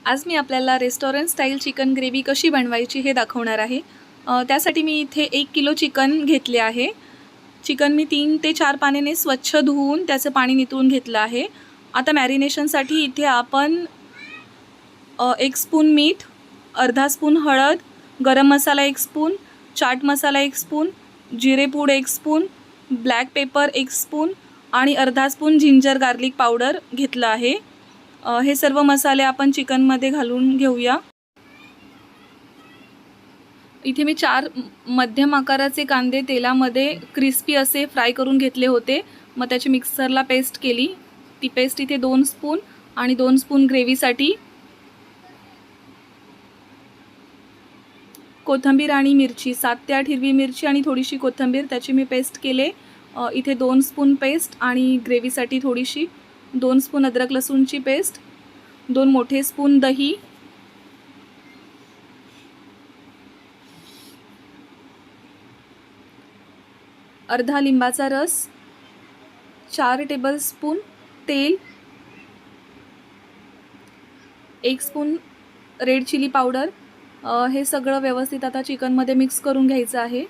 आज मी आपल्याला restaurant style chicken gravy कशी बनवायची हे दाखवणार आहे। त्यासाठी मी इथे 1 किलो चिकन घेतले आहे। चिकन मी 3 ते 4 पाण्याने स्वच्छ धुवून त्याचं पाणी निथळून घेतलं आहे। आता मॅरिनेशनसाठी इथे आपण 1 स्पून मीठ, अर्धा स्पून हळद, गरम मसाला 1 स्पून, चाट मसाला 1 स्पून, जिरे पूड 1 स्पून, ब्लॅक पेपर 1 स्पून आणि अर्धा स्पून जिंजर गार्लिक पावडर घेतलं आहे। हे सर्व मसाले आपण चिकनमध्ये घालून घेऊया। इथे मी 4 मध्यम आकाराचे कांदे तेलामध्ये क्रिस्पी असे फ्राय करून घेतले होते। मग त्याची मिक्सरला पेस्ट केली। ती पेस्ट इथे 2 स्पून आणि 2 स्पून ग्रेव्हीसाठी। कोथिंबीर आणि मिरची 7 ते 8 हिरवी मिरची आणि थोडीशी कोथिंबीर त्याची मी पेस्ट केले। इथे 2 स्पून पेस्ट आणि ग्रेव्हीसाठी थोडीशी 2 स्पून अद्रक लसूणची पेस्ट, 2 मोठे स्पून दही, अर्धा लिंबाचा रस, 4 टेबलस्पून तेल, 1 स्पून रेड चिली पावडर। हे सगळं व्यवस्थित आता चिकनमध्ये मिक्स करून घ्यायचं आहे।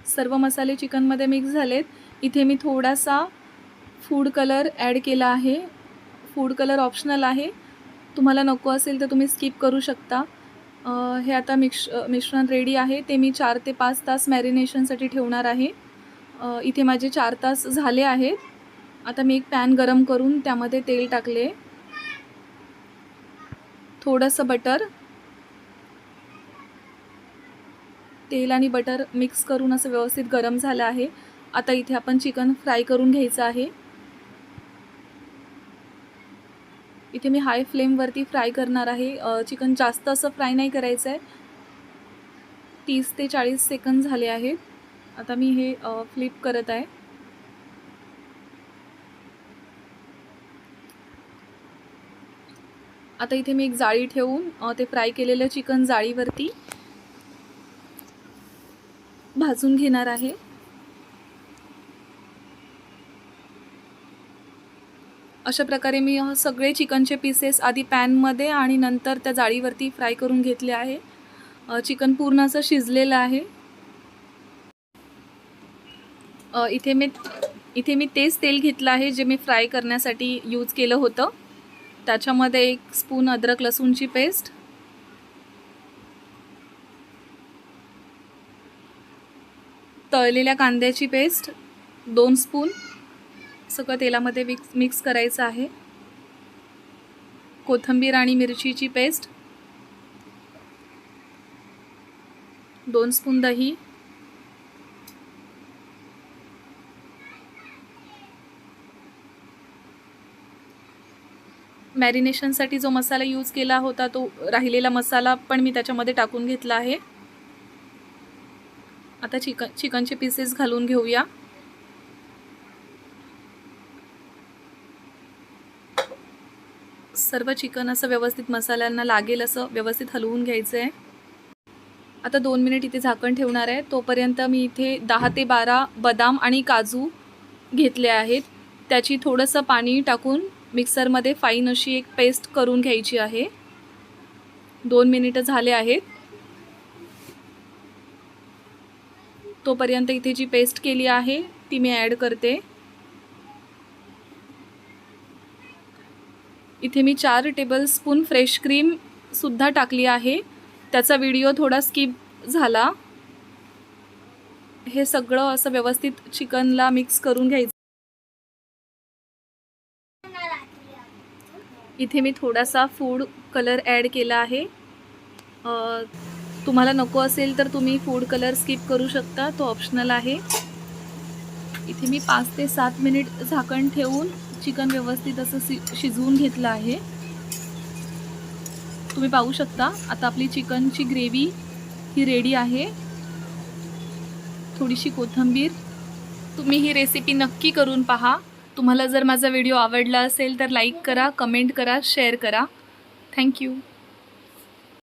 सर्व मसाले चिकनमध्ये मिक्स झालेत। इथे मी थोडासा फूड कलर ॲड केला आहे। फूड कलर ऑप्शनल आहे, तुम्हाला नको असेल तर तुम्ही स्किप करू शकता। हे आता मिश्रण रेडी आहे। ते मी 4 ते 5 तास मॅरिनेशनसाठी ठेवणार आहे। इथे माझे 4 तास झाले आहेत। आता मी एक पॅन गरम करून त्यामध्ये तेल टाकले, थोडंसं बटर, तेल आणि बटर मिक्स करून असं व्यवस्थित गरम झालं आहे। आता इथे आपण चिकन फ्राय करून घ्यायचं आहे। इथे मी हाय फ्लेमवरती फ्राय करणार आहे। चिकन जास्त असं फ्राय नाही करायचं आहे। 30 ते 40 सेकंद झाले आहेत। आता मी हे फ्लिप करत आहे। आता इथे मी एक जाळी ठेवून ते फ्राय केलेलं चिकन जाळीवरती भाजून घेणार आहे। अशा प्रकारे मी सगळे चिकनचे पीसेस आधी पॅनमध्ये आणि नंतर त्या जाळीवरती फ्राय करून घेतले आहे। चिकन पूर्ण असं शिजलेलं आहे। इथे मी तेच तेल घेतलं आहे जे मी फ्राय करण्यासाठी यूज केलं होतं। त्याच्यामध्ये 1 स्पून अद्रक लसूणची पेस्ट, तळलेल्या कांद्याची पेस्ट 2 स्पून, सगळं तेलामध्ये मिक्स करायचं आहे। कोथिंबीर आणि मिरचीची पेस्ट, 2 स्पून दही, मॅरिनेशनसाठी जो मसाला यूज केला होता तो राहिलेला मसाला पण मी त्याच्यामध्ये टाकून घेतला आहे। आता चिकनचे पीसेस घालून घेऊया। सर्व चिकन असं व्यवस्थित मसाल्यांना लागेल असं व्यवस्थित हलवून घ्यायचं आहे। आता 2 मिनिट इथे झाकण ठेवणार आहे। तोपर्यंत मी इथे 10 ते 12 बदाम आणि काजू घेतले आहेत। त्याची थोडंसं पाणी टाकून मिक्सरमध्ये फाईन अशी एक पेस्ट करून घ्यायची आहे। 2 मिनिटं झाले आहेत। तोपर्यंत इथे जी पेस्ट केली आहे ती मी ॲड करते। इथे मी 4 टेबलस्पून फ्रेश क्रीम सुद्धा टाकली आहे। त्याचा व्हिडिओ थोडा स्किप झाला। हे सगळं असं व्यवस्थित चिकनला मिक्स करून घ्यायचं। इथे मी थोडासा फूड कलर ॲड केला आहे। तुम्हाला नको असेल तर तुम्ही फूड कलर स्किप करू शकता, तो ऑप्शनल आहे। इथे मी 5 ते 7 मिनिट झाकण ठेवून चिकन व्यवस्थित असं शिजवून घेतलं आहे। तुम्ही पाहू शकता आता आपली चिकनची ग्रेव्ही ही रेडी आहे। थोडीशी कोथिंबीर। तुम्ही ही रेसिपी नक्की करून पहा। तुम्हाला जर माझा व्हिडिओ आवडला असेल तर लाईक करा, कमेंट करा, शेअर करा। थँक्यू।